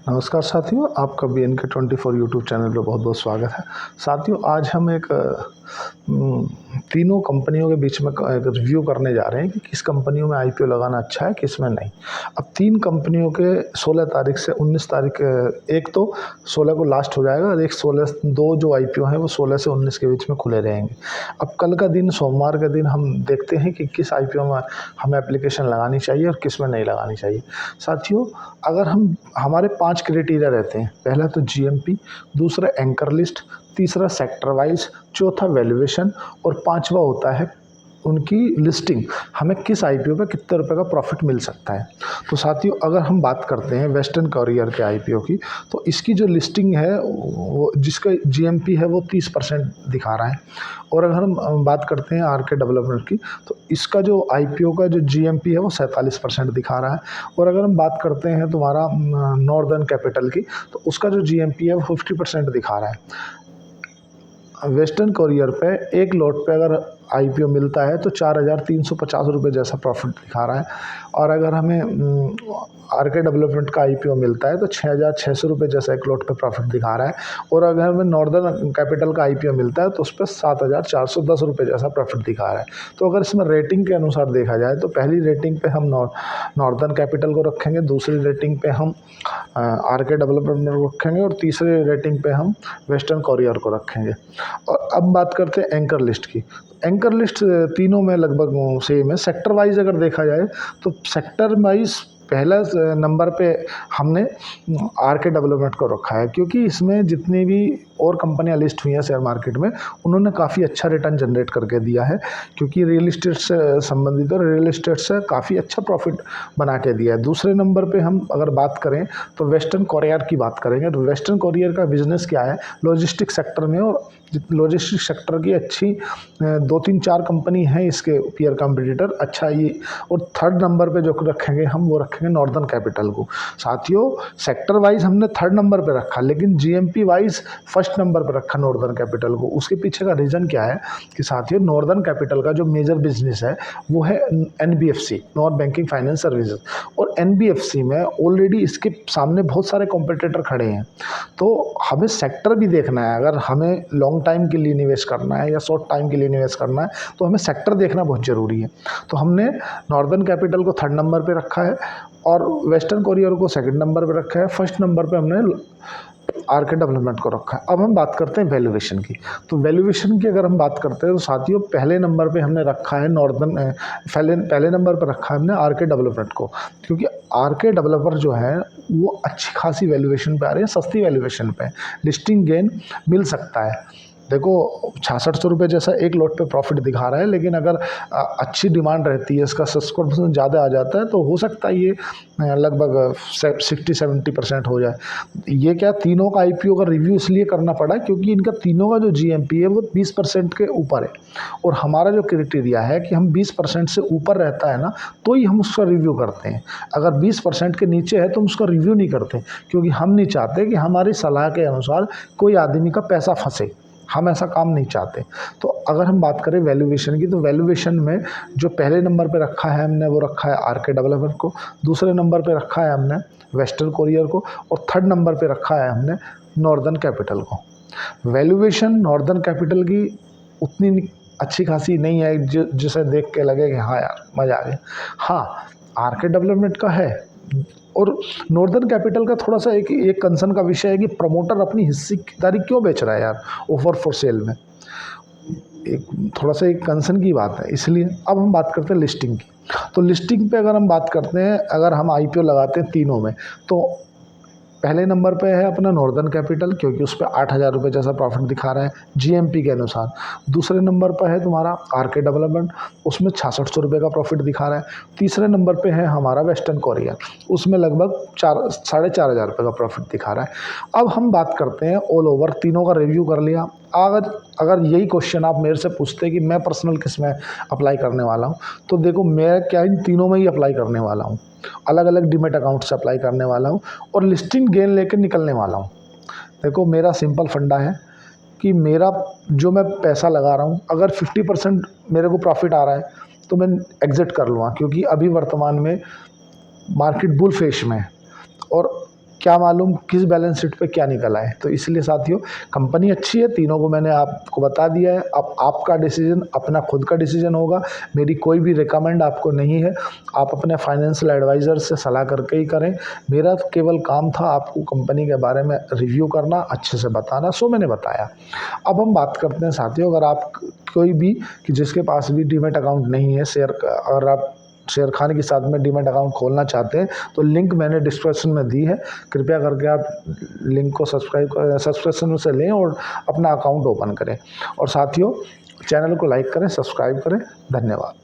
नमस्कार साथियों, आपका BNK24 यूट्यूब चैनल पे बहुत बहुत स्वागत है। साथियों, आज हम एक तीनों कंपनियों के बीच में एक रिव्यू करने जा रहे हैं कि किस कंपनियों में IPO लगाना अच्छा है, किस में नहीं। अब तीन कंपनियों के 16 तारीख से 19 तारीख, एक तो 16 को लास्ट हो जाएगा और एक 16 दो जो IPO हैं वो 16 से 19 के बीच में खुले रहेंगे। अब कल का दिन, सोमवार का दिन, हम देखते हैं कि किस IPO में हमें एप्लीकेशन लगानी चाहिए और किस में नहीं लगानी चाहिए। साथियों, अगर हमारे 5 क्राइटेरिया रहते हैं। पहला तो GMP, दूसरा एंकर लिस्ट, तीसरा सेक्टर वाइज, चौथा वैल्यूएशन और पांचवा होता है उनकी लिस्टिंग। हमें किस IPO पे कितने रुपए का प्रॉफिट मिल सकता है। तो साथियों, अगर हम बात करते हैं वेस्टर्न कोरियर के IPO की, तो इसकी जो लिस्टिंग है वो जिसका GMP है वो 30% दिखा रहा है। और अगर हम बात करते हैं RK डेवलपमेंट की, तो इसका जो IPO का जो GMP है वो 47% दिखा रहा है। और अगर हम बात करते हैं तुम्हारा नॉर्दर्न कैपिटल की, तो उसका जो GMP है वो 50% दिखा रहा है। वेस्टर्न कोरियर पे एक लॉट पे अगर IPO मिलता है तो 4,350 रुपये जैसा प्रॉफिट दिखा रहा है। और अगर हमें RK डेवलपमेंट का IPO मिलता है तो 6,600 रुपये जैसा एक लॉट पे प्रॉफिट दिखा रहा है। और अगर हमें नॉर्दर्न कैपिटल का IPO मिलता है तो उस पर 7,410 रुपये जैसा प्रॉफिट दिखा रहा है। तो अगर इसमें रेटिंग के अनुसार देखा जाए तो पहली रेटिंग पे हम नॉर्दर्न कैपिटल को रखेंगे, दूसरी रेटिंग पे हम RK डेवलपमेंट को रखेंगे और तीसरी रेटिंग पे हम वेस्टर्न कोरियर को रखेंगे। और अब बात करते हैं एंकर लिस्ट की। एंकर लिस्ट तीनों में लगभग सेम है। सेक्टर वाइज अगर देखा जाए तो सेक्टर वाइज पहला नंबर पे हमने RK डेवलपमेंट को रखा है, क्योंकि इसमें जितनी भी और कंपनियां लिस्ट हुई हैं शेयर मार्केट में, उन्होंने काफ़ी अच्छा रिटर्न जनरेट करके दिया है, क्योंकि रियल इस्टेट से संबंधित और रियल इस्टेट से काफ़ी अच्छा प्रॉफिट बना के दिया है। दूसरे नंबर पे हम अगर बात करें तो वेस्टर्न कोरियर की बात करेंगे। तो वेस्टर्न कोरियर का बिजनेस क्या है, लॉजिस्टिक सेक्टर में, और लॉजिस्टिक सेक्टर की अच्छी 2-3-4 कंपनी है इसके पीयर कॉम्पिटिटर अच्छा ये। और थर्ड नंबर पे जो रखेंगे हम, वो रखेंगे नॉर्दर्न कैपिटल को। साथियों, सेक्टर वाइज हमने थर्ड नंबर पे रखा, लेकिन GMP वाइज फर्स्ट नंबर पे रखा नॉर्दर्न कैपिटल को। उसके पीछे का रीज़न क्या है कि साथियों, नॉर्दर्न कैपिटल का जो मेजर बिजनेस है वो है NBFC, non banking finance services. और NBFC में ऑलरेडी इसके सामने बहुत सारे कॉम्पिटिटर खड़े हैं। तो हमें सेक्टर भी देखना है। अगर हमें लॉन्ग टाइम के लिए निवेश करना है या शॉर्ट टाइम के लिए निवेश करना है तो हमें सेक्टर देखना बहुत ज़रूरी है। तो हमने नॉर्दर्न कैपिटल को थर्ड नंबर पे रखा है और वेस्टर्न कोरियर को सेकंड नंबर पे रखा है। फर्स्ट नंबर पे हमने RK डेवलपमेंट को रखा है। अब हम बात करते हैं वैल्यूएशन की। तो वैल्यूएशन की अगर हम बात करते हैं तो साथियों, पहले नंबर पे हमने रखा है पहले नंबर पर रखा है हमने RK डेवलपमेंट को, क्योंकि RK डेवलपर जो है वो अच्छी खासी वैल्यूएशन पे आ रही है, सस्ती वैल्यूएशन पे लिस्टिंग गेन मिल सकता है। देखो, 6600 रुपये जैसा एक लॉट पे प्रॉफिट दिखा रहा है, लेकिन अगर अच्छी डिमांड रहती है, इसका सब्सक्रिप्शन ज़्यादा आ जाता है, तो हो सकता है ये लगभग 60-70% हो जाए। ये क्या, तीनों का IPO का रिव्यू इसलिए करना पड़ा क्योंकि इनका तीनों का जो GMP है वो 20% के ऊपर है। और हमारा जो क्राइटेरिया है कि हम 20% से ऊपर रहता है ना, तो ही हम उसका रिव्यू करते हैं। अगर 20% के नीचे है तो हम उसका रिव्यू नहीं करते, क्योंकि हम नहीं चाहते कि हमारी सलाह के अनुसार कोई आदमी का पैसा फंसे। हम ऐसा काम नहीं चाहते। तो अगर हम बात करें वैल्यूएशन की, तो वैल्यूएशन में जो पहले नंबर पे रखा है हमने, वो रखा है RK डेवलपर को, दूसरे नंबर पे रखा है हमने वेस्टर्न कोरियर को, और थर्ड नंबर पे रखा है हमने नॉर्दर्न कैपिटल को। वैल्यूएशन नॉर्दर्न कैपिटल की उतनी अच्छी खासी नहीं है जिसे देख के लगे कि हाँ यार मज़ा आ गया। हाँ, RK डेवलपमेंट का है। और नॉर्दर्न कैपिटल का थोड़ा सा एक कंसर्न का विषय है कि प्रमोटर अपनी हिस्सेदारी क्यों बेच रहा है यार ऑफर फॉर सेल में। एक थोड़ा सा एक कंसर्न की बात है, इसलिए। अब हम बात करते हैं लिस्टिंग की। तो लिस्टिंग पे अगर हम बात करते हैं, अगर हम IPO लगाते हैं तीनों में, तो पहले नंबर पे है अपना नॉर्दर्न कैपिटल, क्योंकि उस पर 8,000 रुपये जैसा प्रॉफिट दिखा रहा है GMP के अनुसार। दूसरे नंबर पर है तुम्हारा RK डेवलपमेंट, उसमें 6,600 रुपये का प्रॉफिट दिखा रहा है। तीसरे नंबर पे है हमारा वेस्टर्न कोरियर, उसमें लगभग 4,500 रुपये का प्रॉफिट दिखा रहा है। अब हम बात करते हैं ऑल ओवर, तीनों का रिव्यू कर लिया। अगर यही क्वेश्चन आप मेरे से पूछते कि मैं पर्सनल किस में अप्लाई करने वाला हूँ, तो देखो, मैं क्या इन तीनों में ही अप्लाई करने वाला हूँ। अलग अलग डीमेट अकाउंट से अप्लाई करने वाला हूँ और लिस्टिंग गेन लेकर निकलने वाला हूँ। देखो, मेरा सिंपल फंडा है कि मेरा जो मैं पैसा लगा रहा हूँ, अगर 50% मेरे को प्रॉफिट आ रहा है तो मैं एग्जिट कर लूँगा, क्योंकि अभी वर्तमान में मार्केट बुल फेस में है और क्या मालूम किस बैलेंस शीट पे क्या निकल आए। तो इसलिए साथियों कंपनी अच्छी है, तीनों को मैंने आपको बता दिया है। अब आपका डिसीजन अपना खुद का डिसीजन होगा, मेरी कोई भी रिकमेंड आपको नहीं है। आप अपने फाइनेंशियल एडवाइज़र से सलाह करके ही करें। मेरा तो केवल काम था आपको कंपनी के बारे में रिव्यू करना, अच्छे से बताना, सो मैंने बताया। अब हम बात करते हैं साथियों, अगर आप कोई भी कि जिसके पास भी डीमैट अकाउंट नहीं है, अगर आप शेर खान के साथ में डीमैट अकाउंट खोलना चाहते हैं तो लिंक मैंने डिस्क्रिप्शन में दी है, कृपया करके आप लिंक को सब्सक्रिप्शन में से लें और अपना अकाउंट ओपन करें। और साथियों चैनल को लाइक करें, सब्सक्राइब करें। धन्यवाद।